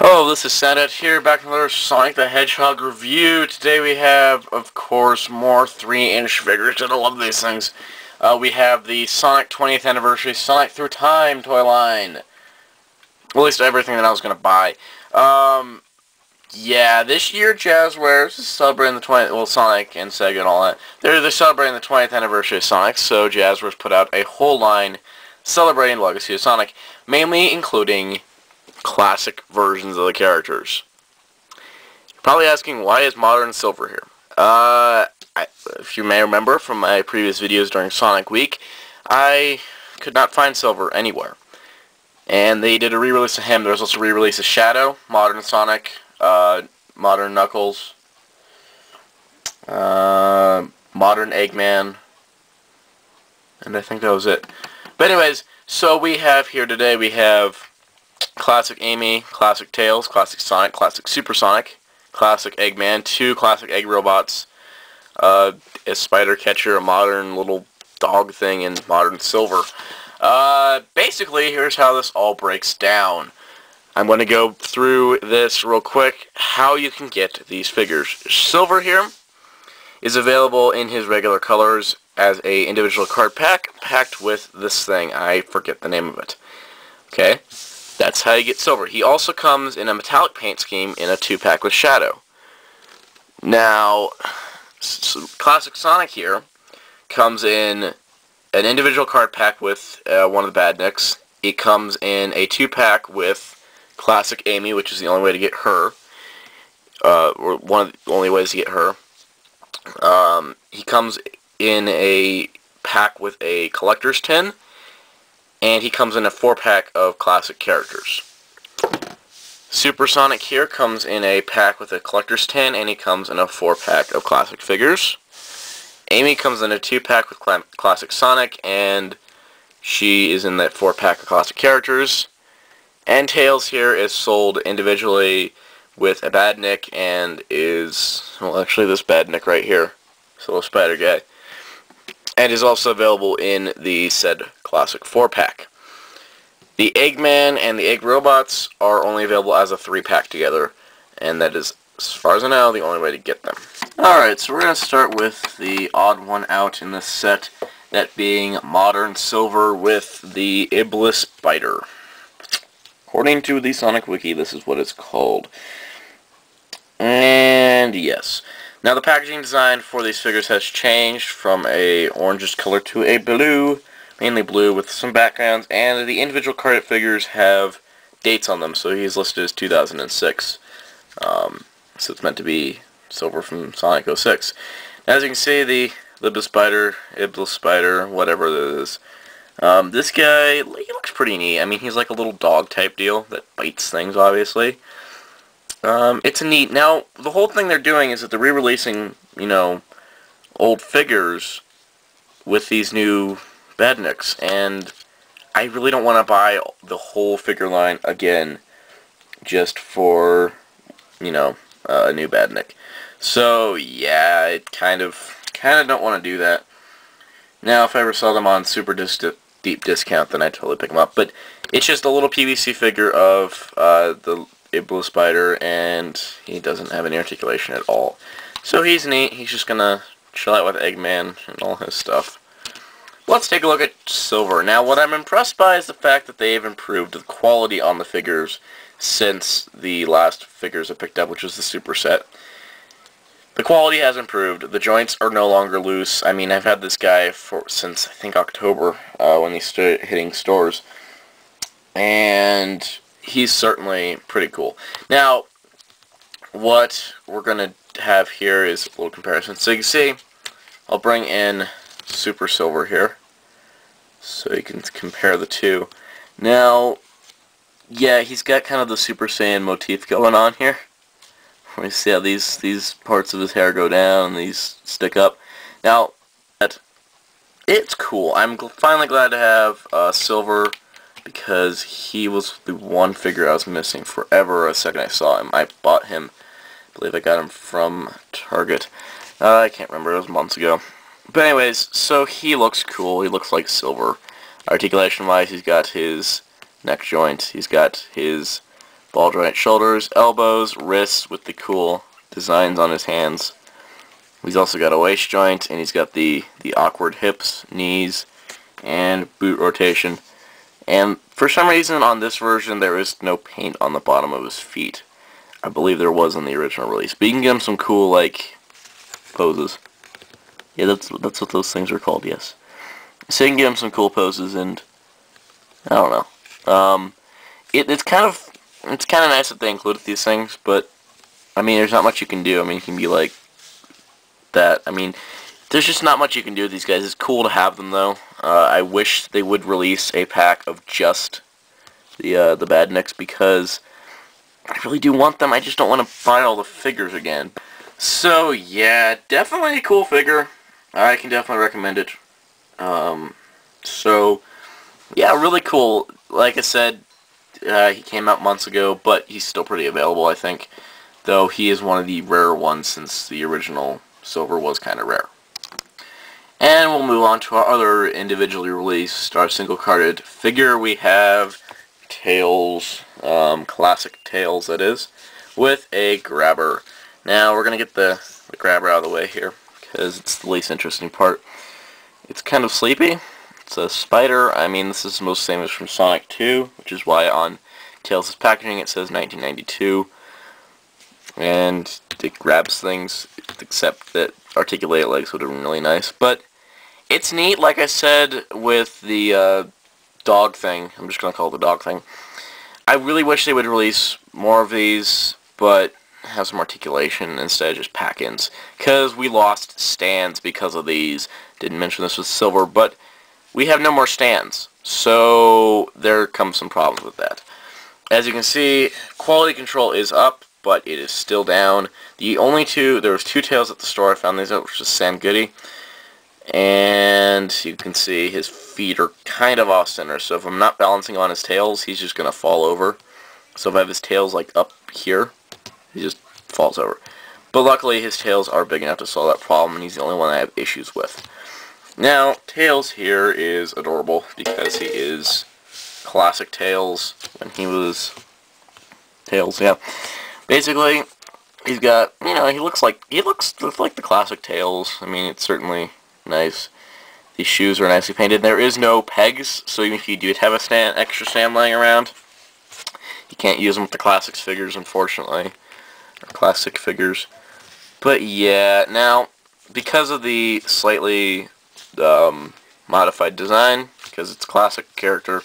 Hello, this is Soundout here, back with another Sonic the Hedgehog review. Today we have, of course, more 3-inch figures, and I love these things. We have the Sonic 20th Anniversary Sonic Through Time toy line. At least everything that I was going to buy. Yeah, this year Jazzwares is celebrating the 20th, well, Sonic and Sega and all that. They're celebrating the 20th anniversary of Sonic, so Jazzwares put out a whole line celebrating the legacy of Sonic, mainly including classic versions of the characters. You're probably asking, why is Modern Silver here? If you may remember from my previous videos during Sonic Week, I could not find Silver anywhere. And they did a re-release of him. There was also a re-release of Shadow, Modern Sonic, Modern Knuckles, Modern Eggman, and I think that was it. But anyways, so we have here today, we have Classic Amy, Classic Tails, Classic Sonic, Classic Super Sonic, Classic Eggman, 2 Classic Egg Robots, a Spider Catcher, a modern little dog thing, and Modern Silver. Basically, here's how this all breaks down. I'm going to go through this real quick, how you can get these figures. Silver here is available in his regular colors as a individual card pack, packed with this thing. I forget the name of it. Okay? That's how you get Silver. He also comes in a metallic paint scheme in a 2-pack with Shadow. Now, Classic Sonic here comes in an individual card pack with one of the Badniks. It comes in a 2-pack with Classic Amy, which is the only way to get her. Or one of the only ways to get her. He comes in a pack with a collector's tin. And he comes in a 4-pack of classic characters. Super Sonic here comes in a pack with a collector's tin, and he comes in a 4-pack of classic figures. Amy comes in a 2-pack with classic Sonic, and she is in that 4-pack of classic characters. And Tails here is sold individually with a Badnik, and is, well, actually this Badnik right here, this little spider guy, and is also available in the said classic 4-pack. The Eggman and the Egg Robots are only available as a 3-pack together, and that is, as far as I know, the only way to get them. Alright, so we're going to start with the odd one out in this set, that being Modern Silver with the Iblis Spider. According to the Sonic Wiki, this is what it's called. And yes. Now the packaging design for these figures has changed from a orangish color to a blue, mainly blue with some backgrounds, and the individual carded figures have dates on them, so he's listed as 2006. So it's meant to be Silver from Sonic 06. Now, as you can see, the Iblis Spider, whatever it is, this guy, he looks pretty neat. I mean, he's like a little dog type deal that bites things, obviously. It's neat. Now, the whole thing they're doing is that they're re-releasing, you know, old figures with these new Badniks, and I really don't want to buy the whole figure line again just for, you know, a new Badnik. So, yeah, I kind of don't want to do that. Now, if I ever saw them on super deep discount, then I'd totally pick them up. But it's just a little PVC figure of the Iblis Spider, and he doesn't have any articulation at all. So he's neat. He's just gonna chill out with Eggman and all his stuff. Let's take a look at Silver. Now, what I'm impressed by is the fact that they've improved the quality on the figures since the last figures I picked up, which was the Super set. The quality has improved. The joints are no longer loose. I mean, I've had this guy since, I think, October, when he started hitting stores. And he's certainly pretty cool. Now, what we're going to have here is a little comparison. So you can see, I'll bring in Super Silver here, so you can compare the two. Now, yeah, he's got kind of the Super Saiyan motif going on here. We see how these parts of his hair go down and these stick up. Now, it's cool. I'm finally glad to have Silver, because he was the one figure I was missing forever. The second I saw him, I bought him. I believe I got him from Target. I can't remember, it was months ago. But anyways, so he looks cool. He looks like Silver. Articulation-wise, he's got his neck joint. He's got his ball joint shoulders, elbows, wrists with the cool designs on his hands. He's also got a waist joint, and he's got the awkward hips, knees, and boot rotation. And for some reason on this version there is no paint on the bottom of his feet. I believe there was in the original release. But you can get him some cool, like, poses. Yeah, that's what those things are called, yes. So you can give him some cool poses, and I don't know. It's kind of nice that they included these things, but I mean, there's not much you can do. I mean, you can be like that. I mean, there's just not much you can do with these guys. It's cool to have them, though. I wish they would release a pack of just the Badniks, because I really do want them. I just don't want to buy all the figures again. So yeah, definitely a cool figure. I can definitely recommend it. So yeah, really cool. Like I said, he came out months ago, but he's still pretty available, I think. Though he is one of the rarer ones, since the original silver was kind of rare. And we'll move on to our other individually released, our single-carded figure. We have Tails, classic Tails that is, with a grabber. Now we're going to get the grabber out of the way here, because it's the least interesting part. It's kind of sleepy. It's a spider. I mean, this is most famous from Sonic 2, which is why on Tails' packaging it says 1992. And it grabs things, except that articulated legs would have been really nice. But it's neat, like I said, with the dog thing. I'm just going to call it the dog thing. I really wish they would release more of these, but have some articulation instead of just pack-ins. Because we lost stands because of these. Didn't mention this with silver, but we have no more stands. So there comes some problems with that. As you can see, quality control is up, but it is still down. There was two Tails at the store. I found these out, which is Sam Goody. And you can see his feet are kind of off center. So if I'm not balancing on his tails, he's just going to fall over. So if I have his tails like up here, he just falls over. But luckily his tails are big enough to solve that problem, and he's the only one I have issues with. Now, Tails here is adorable because he is classic Tails when he was Tails, yeah. Basically, he's got, you know, he looks like the classic Tails. I mean, it's certainly nice. These shoes are nicely painted. There is no pegs, so even if you do have a extra stand laying around, you can't use them with the classics figures, unfortunately. Or classic figures. But yeah, now, because of the slightly modified design, because it's a classic character,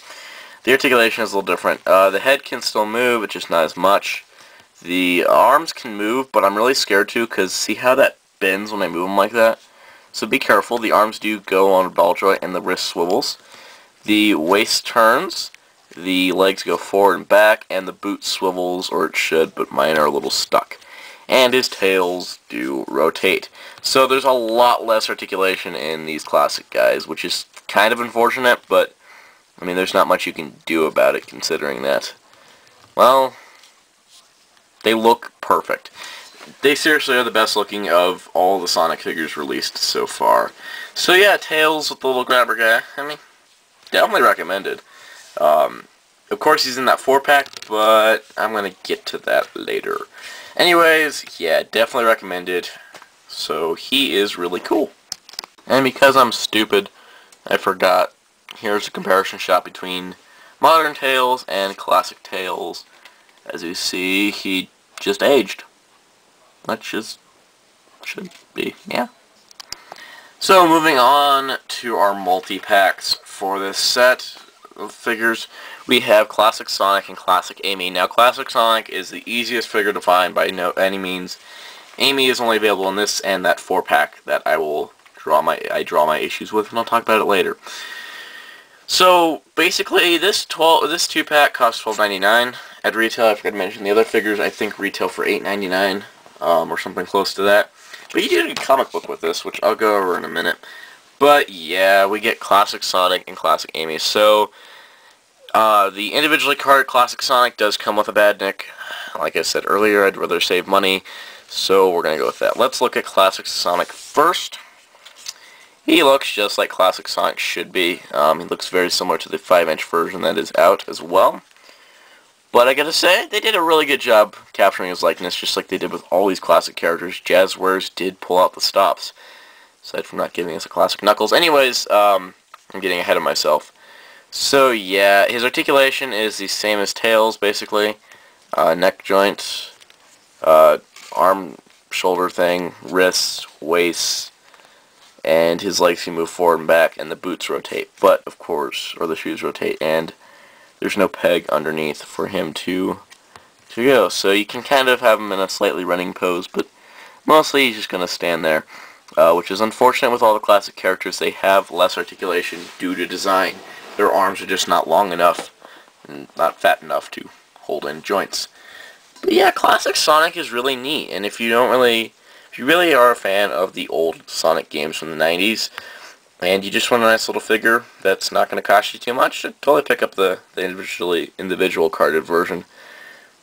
the articulation is a little different. The head can still move, it's just not as much. The arms can move, but I'm really scared to, because see how that bends when I move them like that? So be careful. The arms do go on a ball joint, and the wrist swivels. The waist turns, the legs go forward and back, and the boot swivels, or it should, but mine are a little stuck. And his tails do rotate. So there's a lot less articulation in these classic guys, which is kind of unfortunate, but I mean, there's not much you can do about it, considering that, well, they look perfect. They seriously are the best looking of all the Sonic figures released so far. So yeah, Tails with the little grabber guy, I mean, definitely recommended. Of course he's in that 4-pack, but I'm going to get to that later. Anyways, yeah, definitely recommended. So he is really cool. And because I'm stupid, I forgot, here's a comparison shot between modern Tails and classic Tails. As you see, he just aged. That just should be, yeah. So moving on to our multi-packs for this set of figures, we have Classic Sonic and Classic Amy. Now, Classic Sonic is the easiest figure to find by any means. Amy is only available in this and that 4-pack that I draw my issues with, and I'll talk about it later. So basically, this 2-pack costs $12.99 at retail. I forgot to mention the other figures. I think retail for $8.99 or something close to that. But you do get a comic book with this, which I'll go over in a minute. But yeah, we get Classic Sonic and Classic Amy. So the individually carded Classic Sonic does come with a Badnik. Like I said earlier, I'd rather save money, so we're going to go with that. Let's look at Classic Sonic first. He looks just like Classic Sonic should be. He looks very similar to the 5-inch version that is out as well. But I gotta say, they did a really good job capturing his likeness, just like they did with all these classic characters. Jazzwares did pull out the stops, aside from not giving us a classic Knuckles. Anyways, I'm getting ahead of myself. So yeah, his articulation is the same as Tails, basically. Neck joint, arm, shoulder thing, wrists, waist, and his legs can move forward and back, and the boots rotate. But, of course, or the shoes rotate, and there's no peg underneath for him to go. So you can kind of have him in a slightly running pose, but mostly he's just going to stand there, which is unfortunate with all the classic characters. They have less articulation due to design. Their arms are just not long enough and not fat enough to hold in joints. But yeah, classic Sonic is really neat, and if you really are a fan of the old Sonic games from the 90s, and you just want a nice little figure that's not going to cost you too much, totally pick up the individual carded version.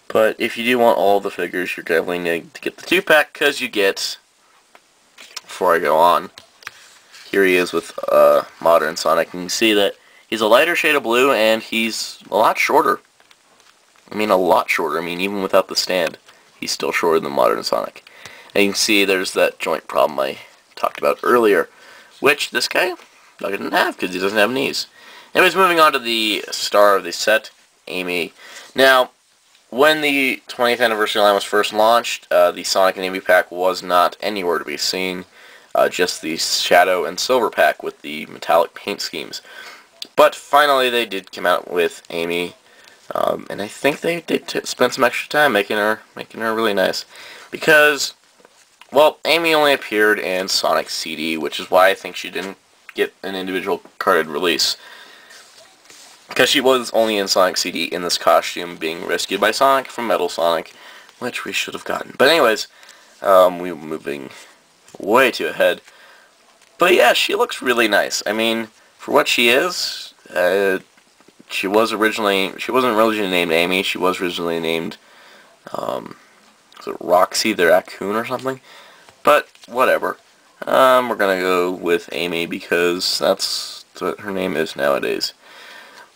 But if you do want all the figures, you're definitely going to get the 2-pack, because you get, before I go on, here he is with modern Sonic, and you can see that he's a lighter shade of blue, and he's a lot shorter. I mean, a lot shorter. I mean, even without the stand, he's still shorter than modern Sonic. And you can see there's that joint problem I talked about earlier, which this guy doesn't have because he doesn't have knees. Anyways, moving on to the star of the set, Amy. Now, when the 20th anniversary line was first launched, the Sonic and Amy pack was not anywhere to be seen, just the Shadow and Silver pack with the metallic paint schemes. But finally, they did come out with Amy, and I think they spent some extra time making her really nice, because, well, Amy only appeared in Sonic CD, which is why I think she didn't get an individual carded release. Because she was only in Sonic CD in this costume, being rescued by Sonic from Metal Sonic, which we should have gotten. But anyways, we're moving way too ahead. But yeah, she looks really nice. I mean, for what she is, she wasn't originally named Amy. She was originally named, was it Roxy the Raccoon or something? But, whatever. We're gonna go with Amy because that's what her name is nowadays.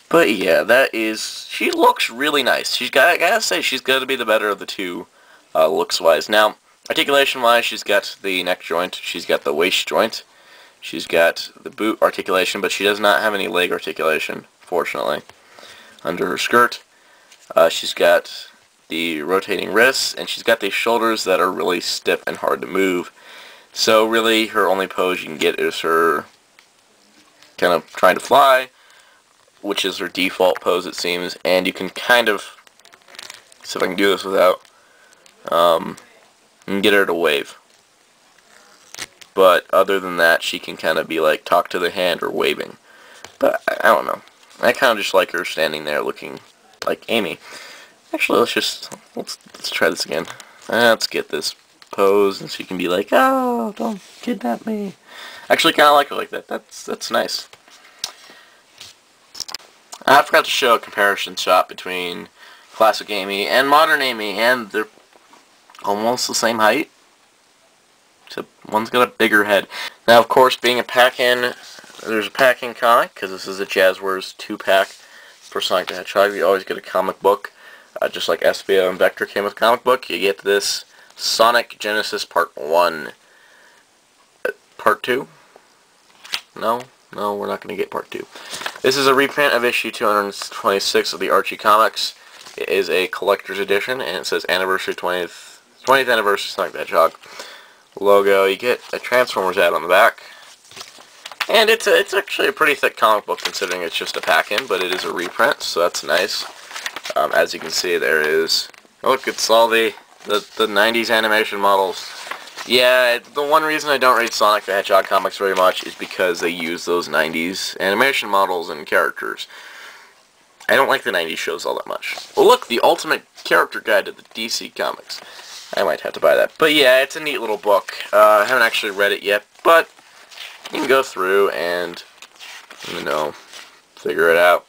But yeah, she looks really nice. I gotta say, she's gotta be the better of the two, looks-wise. Now, articulation-wise, she's got the neck joint, she's got the waist joint, she's got the boot articulation, but she does not have any leg articulation, fortunately, under her skirt. She's got the rotating wrists, and she's got these shoulders that are really stiff and hard to move. So really, her only pose you can get is her kind of trying to fly, which is her default pose, it seems, and you can kind of, see if I can do this without, you can get her to wave. But other than that, she can kind of be like, talk to the hand or waving. But I don't know. I kind of just like her standing there looking like Amy. Actually, let's try this again. Let's get this pose, and she can be like, "Oh, don't kidnap me." Actually, kind of like her like that. That's nice. I forgot to show a comparison shot between classic Amy and modern Amy, and they're almost the same height. Except one's got a bigger head. Now, of course, being a pack-in, there's a pack-in comic, because this is a Jazzwares 2-pack for Sonic the Hedgehog. You always get a comic book. Just like SBO and Vector came with a comic book, you get this Sonic Genesis Part 1. Part 2? No, we're not going to get Part 2. This is a reprint of issue 226 of the Archie Comics. It is a collector's edition, and it says Anniversary 20th Anniversary Sonic the Hedgehog logo. You get a Transformers ad on the back. And it's actually a pretty thick comic book, considering it's just a pack-in, but it is a reprint, so that's nice. As you can see, there is... Look, it's all the 90s animation models. Yeah, the one reason I don't read Sonic the Hedgehog comics very much is because they use those 90s animation models and characters. I don't like the 90s shows all that much. Well, look, the Ultimate Character Guide to the DC Comics. I might have to buy that. But yeah, it's a neat little book. I haven't actually read it yet, but you can go through and, you know, figure it out.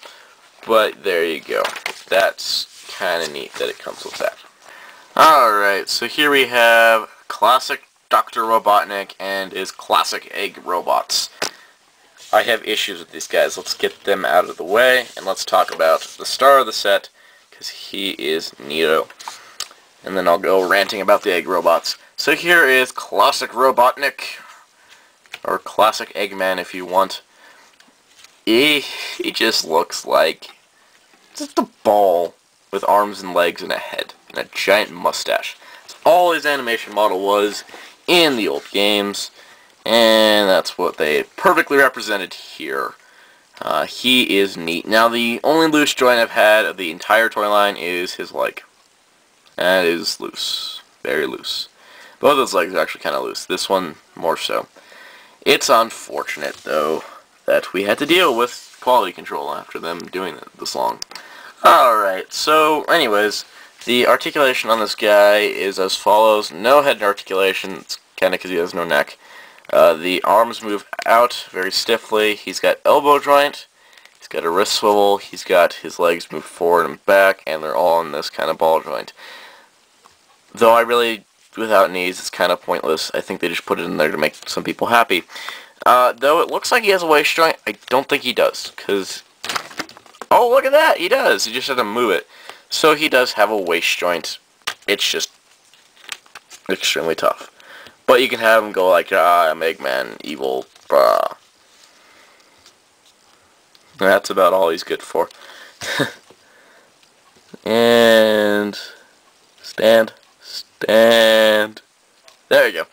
But there you go. That's kind of neat that it comes with that. Alright, so here we have classic Dr. Robotnik and his classic egg robots. I have issues with these guys. Let's get them out of the way, and let's talk about the star of the set, because he is neato. And then I'll go ranting about the egg robots. So here is Classic Robotnik, or Classic Eggman if you want. He just looks like just a ball with arms and legs and a head and a giant mustache. That's all his animation model was in the old games, and that's what they perfectly represented here. He is neat. Now the only loose joint I've had of the entire toy line is his leg. That is loose. Very loose. Both of those legs are actually kind of loose. This one more so. It's unfortunate, though, that we had to deal with quality control after them doing it this long. Alright, so anyways, the articulation on this guy is as follows. No head articulation. It's kind of because he has no neck. The arms move out very stiffly. He's got elbow joint. He's got a wrist swivel. He's got his legs move forward and back, and they're all in this kind of ball joint. Though I really, without knees, it's kind of pointless. I think they just put it in there to make some people happy. Though it looks like he has a waist joint, I don't think he does, because... Oh, look at that! He does! He just had to move it. So he does have a waist joint. It's just extremely tough. But you can have him go like, I'm Eggman, evil, brah. That's about all he's good for. And... Stand. There you go.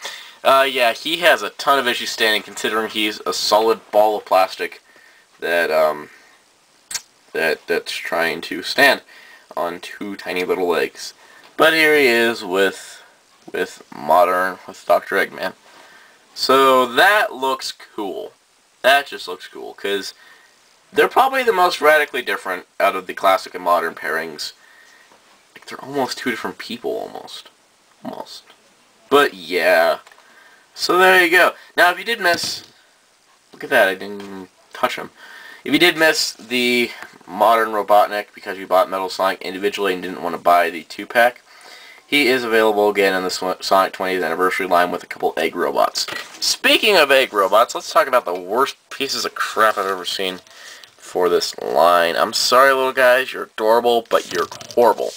Yeah, he has a ton of issues standing, considering he's a solid ball of plastic that, that's trying to stand on two tiny little legs. But here he is with Dr. Eggman. So that looks cool. That just looks cool, because they're probably the most radically different out of the classic and modern pairings. Like, they're almost two different people, almost. But yeah. So there you go. Now, if you did miss... Look at that, I didn't even touch him. If you did miss the modern Robotnik because you bought Metal Sonic individually and didn't want to buy the 2-pack, he is available again in the Sonic 20th Anniversary line with a couple egg robots. Speaking of egg robots, let's talk about the worst pieces of crap I've ever seen for this line. I'm sorry, little guys, you're adorable, but you're horrible.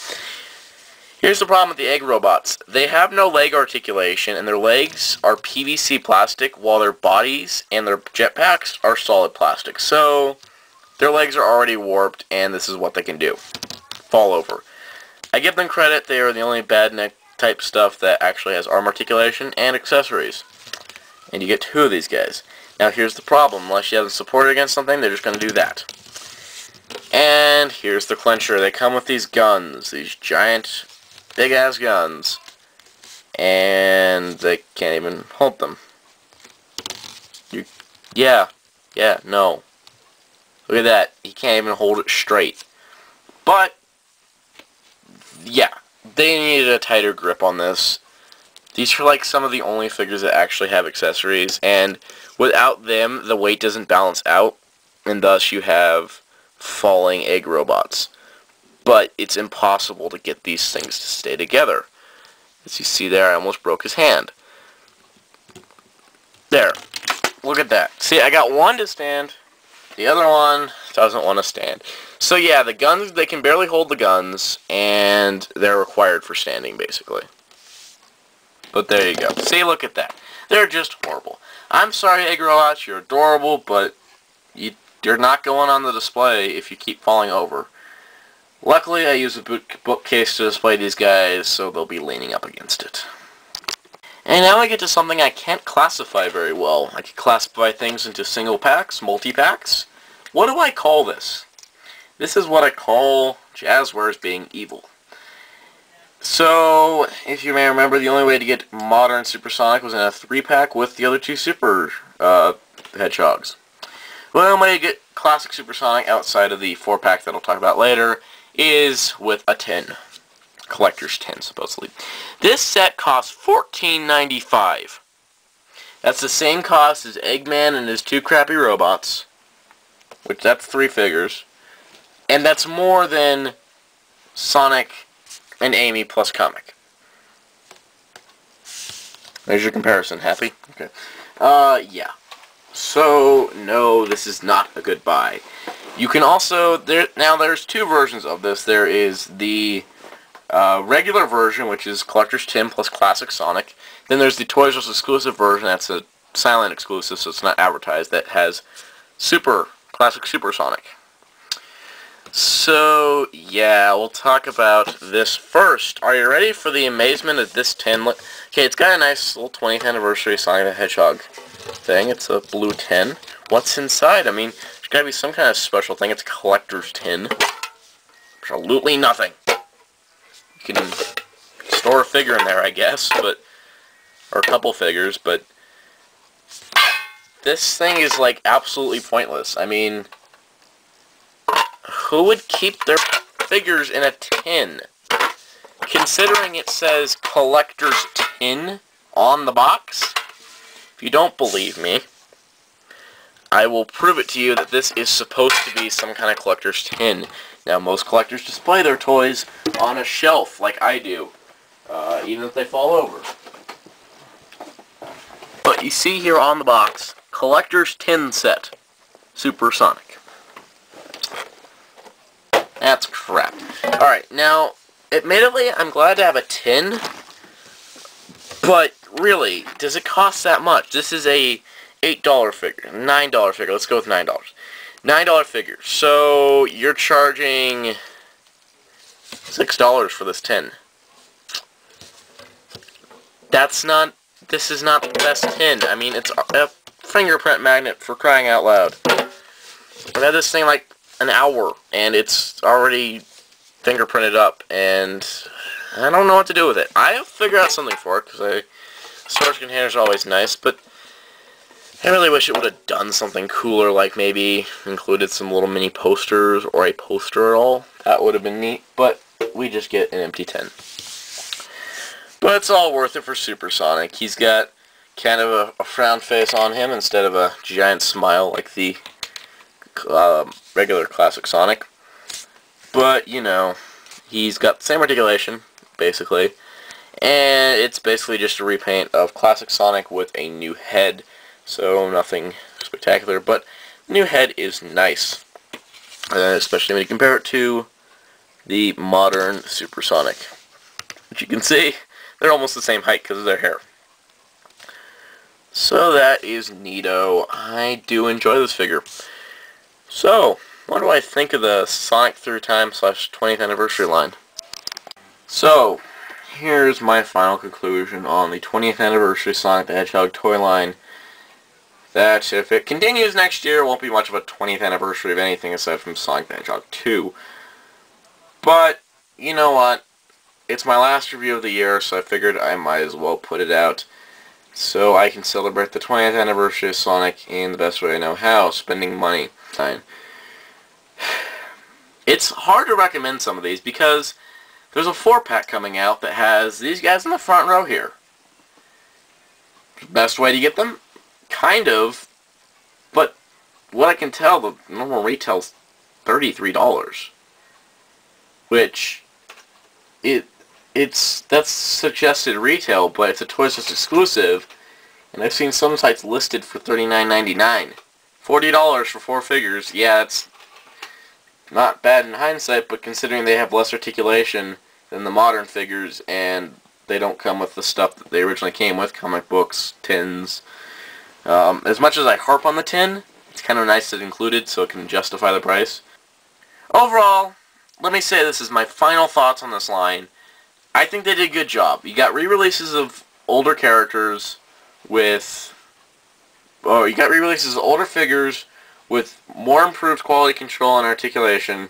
Here's the problem with the egg robots. They have no leg articulation, and their legs are PVC plastic, while their bodies and their jetpacks are solid plastic. So, their legs are already warped, and this is what they can do. Fall over. I give them credit, they are the only bad neck type stuff that actually has arm articulation and accessories. And you get two of these guys. Now here's the problem. Unless you have them supported against something, they're just going to do that. And here's the clincher. They come with these guns. These giant... big-ass guns, and they can't even hold them. No. Look at that. He can't even hold it straight. But, yeah, they needed a tighter grip on this. These are like some of the only figures that actually have accessories, and without them, the weight doesn't balance out, and thus you have falling egg robots. But it's impossible to get these things to stay together. As you see there, I almost broke his hand. There. Look at that. See, I got one to stand. The other one doesn't want to stand. So yeah, the guns, they can barely hold the guns, and they're required for standing, basically. But there you go. See, look at that. They're just horrible. I'm sorry, egg robots, you're adorable, but you're not going on the display if you keep falling over. Luckily, I use a bookcase to display these guys, so they'll be leaning up against it. And now I get to something I can't classify very well. I can classify things into single packs, multi-packs. What do I call this? This is what I call Jazzwares being evil. So, if you may remember, the only way to get modern Supersonic was in a 3-pack with the other two Super Hedgehogs. Well, the only way to get classic Supersonic outside of the 4-pack that I'll talk about later is with a tin. Collector's tin, supposedly. This set costs $14.95. That's the same cost as Eggman and his two crappy robots, which that's 3 figures. And that's more than Sonic and Amy plus comic. There's your comparison. Happy? Okay. Yeah. So, no, this is not a good buy. You can also, there's two versions of this. There is the regular version, which is Collector's Tin plus Classic Sonic. Then there's the Toys R Us exclusive version, that's a silent exclusive, so it's not advertised, that has Classic Super Sonic. So, yeah, we'll talk about this first. Are you ready for the amazement of this tin? Okay, it's got a nice little 20th anniversary Sonic the Hedgehog thing. It's a blue tin. What's inside? I mean, there's got to be some kind of special thing. It's a collector's tin. Absolutely nothing. You can store a figure in there, I guess, or a couple figures, but this thing is, like, absolutely pointless. I mean, who would keep their figures in a tin? Considering it says collector's tin on the box, if you don't believe me, I will prove it to you that this is supposed to be some kind of collector's tin. Now, most collectors display their toys on a shelf, like I do, even if they fall over. But you see here on the box, collector's tin set, Super Sonic. That's crap. Alright, now, admittedly, I'm glad to have a tin, but really, does it cost that much? This is a $8 figure, $9 figure, let's go with $9. $9 figure, so you're charging $6 for this tin. This is not the best tin. I mean, it's a fingerprint magnet, for crying out loud. I've had this thing like an hour, and it's already fingerprinted up, and I don't know what to do with it. I'll figure out something for it, because storage containers are always nice, but I really wish it would have done something cooler, like maybe included some little mini posters, or a poster at all. That would have been neat, but we just get an empty tin. But it's all worth it for Super Sonic. He's got kind of a frown face on him instead of a giant smile like the regular Classic Sonic. But, you know, he's got the same articulation, basically. And it's basically just a repaint of Classic Sonic with a new head. So, nothing spectacular, but the new head is nice. Especially when you compare it to the modern Super Sonic. Which you can see, they're almost the same height because of their hair. So that is neato. I do enjoy this figure. So, what do I think of the Sonic Through Time / 20th anniversary line? So, here's my final conclusion on the 20th anniversary Sonic the Hedgehog toy line. That if it continues next year, it won't be much of a 20th anniversary of anything aside from Sonic the Hedgehog 2. But, you know what? It's my last review of the year, so I figured I might as well put it out so I can celebrate the 20th anniversary of Sonic in the best way I know how, spending money. It's hard to recommend some of these because there's a 4-pack coming out that has these guys in the front row here. Best way to get them? Kind of, but what I can tell, the normal retail's $33, which that's suggested retail, but it's a Toys R Us exclusive, and I've seen some sites listed for $39.99. $40 for 4 figures. Yeah, it's not bad in hindsight, but considering they have less articulation than the modern figures, and they don't come with the stuff that they originally came with, comic books, tins. As much as I harp on the tin, it's kind of nice that it's included so it can justify the price. Overall, let me say this is my final thoughts on this line. I think they did a good job. You got re-releases of older characters with... Oh, you got re-releases of older figures with more improved quality control and articulation.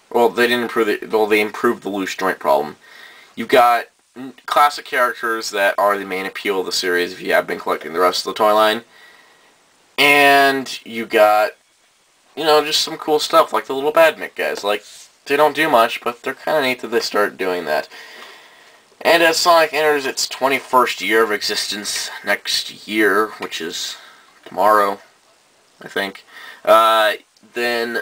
Well, they didn't improve it. Well, they improved the loose joint problem. You've got classic characters that are the main appeal of the series if you have been collecting the rest of the toy line. And you got, you know, just some cool stuff like the little Badnik guys. Like, they don't do much, but they're kind of neat that they start doing that. And as Sonic enters its 21st year of existence next year, which is tomorrow, I think, then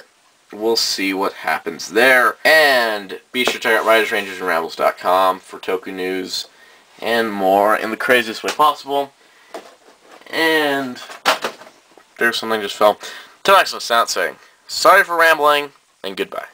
we'll see what happens there. And be sure to check out RidersRangersandRambles.com for Toku news and more in the craziest way possible. And there, something just fell. Till next time, Soundout saying, sorry for rambling, and goodbye.